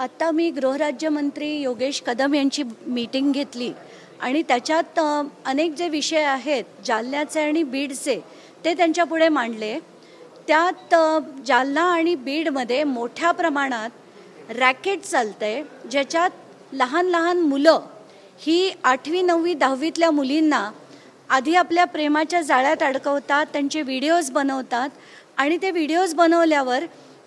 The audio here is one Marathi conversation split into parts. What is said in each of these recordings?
आता मी गृहराज्यमंत्री योगेश कदम यांची मीटिंग घेतली आणि त्याच्यात अनेक जे विषय आहेत जालन्याचे आणि बीडचे ते त्यांच्या पुढे मांडले। त्यात जालना आणि बीडमध्ये मोठ्या प्रमाणात रॅकेट चालते, ज्याच्यात लहान लहान मुलं ही 8वी 9वी 10वीतल्या मुलींना आधी आपल्या प्रेमाच्या जाळ्यात अडकवतात, त्यांचे व्हिडिओज बनवतात आणि ते व्हिडिओज बनवल्यावर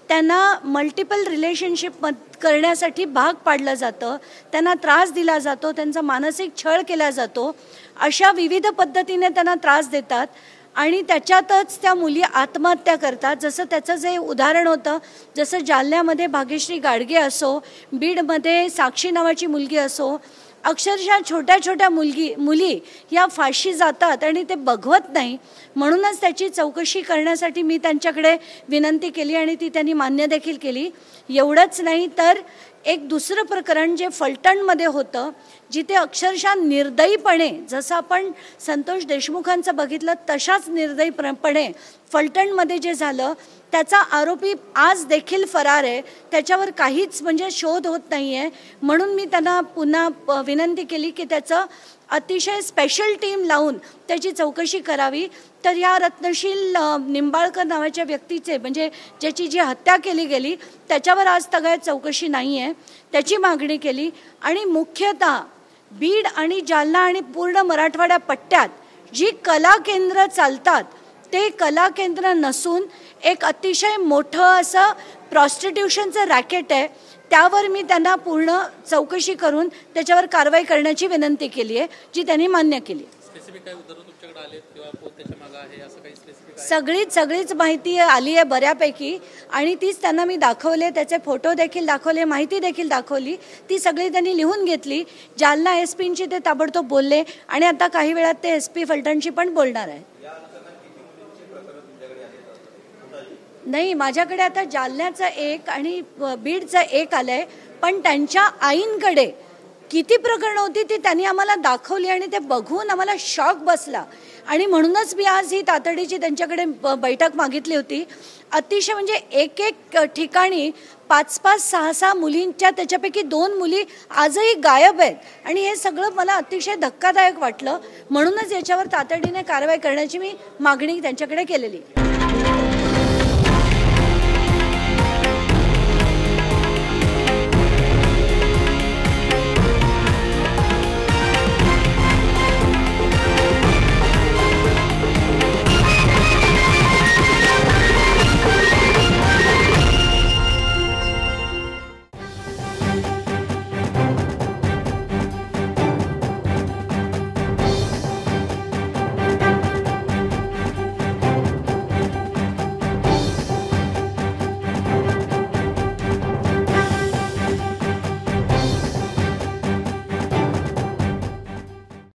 त्यांना मल्टिपल रिलेशनशिप करण्यासाठी भाग पाडलं जातं, त्यांना त्रास दिला जातो, त्यांचा मानसिक छळ केला जातो। अशा विविध पद्धतीने त्यांना त्रास देतात आणि त्याच्यातच त्या मुली आत्महत्या करतात। जसं त्याचं जे उदाहरण होतं, जसं जालन्यामध्ये भाग्यश्री गाडगे असो, बीडमध्ये साक्षी नावाची मुलगी असो, अक्षरशः छोट्या छोट्या मुली या फाशी जातात आणि ते बघवत नाही। म्हणूनच त्याची चौकशी करण्यासाठी मी त्यांच्याकडे विनंती केली आणि ती त्यांनी मान्य देखील केली। एवढंच नाही तर एक दुसरं प्रकरण जे फलटणमध्ये होतं, जिथे अक्षरशः निर्दयीपणे, जसं आपण संतोष देशमुखांचं बघितलं तशाच निर्दयीपणे फलटणमध्ये जे झालं, त्याचा आरोपी आज देखील फरार आहे, त्याच्यावर काहीच म्हणजे शोध होत नाही आहे। म्हणून मी त्यांना पुन्हा विनंती केली की त्याचं अतिशय स्पेशल टीम लावून त्याची चौकशी करावी। तर या रत्नशील निंबाळकर नावाच्या व्यक्तीचे म्हणजे ज्याची जी हत्या केली गेली त्याच्यावर आज तगायत चौकशी नाही आहे, त्याची मागणी केली। आणि मुख्यतः बीड आणि जालना आणि पूर्ण मराठवाड्या पट्ट्यात जी कला केंद्र चालतात ते कला केंद्र नसून एक अतिशय मोठं असं प्रॉस्टिट्यूशनचं रॅकेट आहे, त्यावर मी त्यांना पूर्ण चौकशी करून त्याच्यावर कारवाई करण्याची विनंती केली आहे, जी त्यांनी मान्य केली। सगळीच माहिती आली आहे बऱ्यापैकी आणि तीच त्यांना मी दाखवले, त्याचे फोटो देखील दाखवले, माहिती देखील दाखवली, ती सगळी त्यांनी लिहून घेतली। जालना एसपींची ते ताबडतोब बोलले आणि आता काही वेळात ते एसपी फलटणशी पण बोलणार आहे। नाही, माझ्याकडे आता जालन्याचं एक आणि बीडचं एक आलंय, पण त्यांच्या आईंकडे किती प्रकरणं होती ती त्यांनी आम्हाला दाखवली आणि ते बघून आम्हाला शॉक बसला आणि म्हणूनच मी आज ही तातडीची त्यांच्याकडे बैठक मागितली होती। अतिशय म्हणजे एक ठिकाणी 5-5, 6-6 मुलींच्या, त्याच्यापैकी 2 मुली आजही गायब आहेत आणि हे सगळं मला अतिशय धक्कादायक वाटलं। म्हणूनच याच्यावर तातडीने कारवाई करण्याची मी मागणी त्यांच्याकडे केलेली।